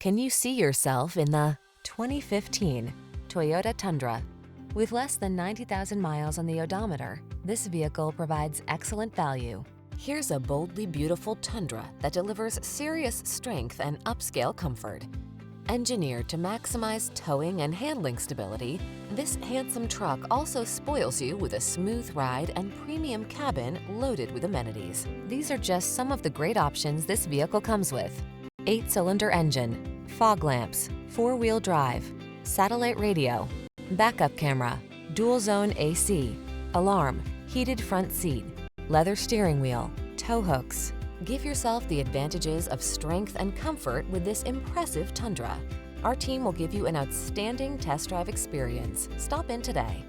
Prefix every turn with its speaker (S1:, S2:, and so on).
S1: Can you see yourself in the 2015 Toyota Tundra? With less than 90,000 miles on the odometer, this vehicle provides excellent value. Here's a boldly beautiful Tundra that delivers serious strength and upscale comfort. Engineered to maximize towing and handling stability, this handsome truck also spoils you with a smooth ride and premium cabin loaded with amenities. These are just some of the great options this vehicle comes with: 8-cylinder engine, fog lamps, 4-wheel drive, satellite radio, backup camera, dual zone AC, alarm, heated front seat, leather steering wheel, tow hooks. Give yourself the advantages of strength and comfort with this impressive Tundra. Our team will give you an outstanding test drive experience. Stop in today.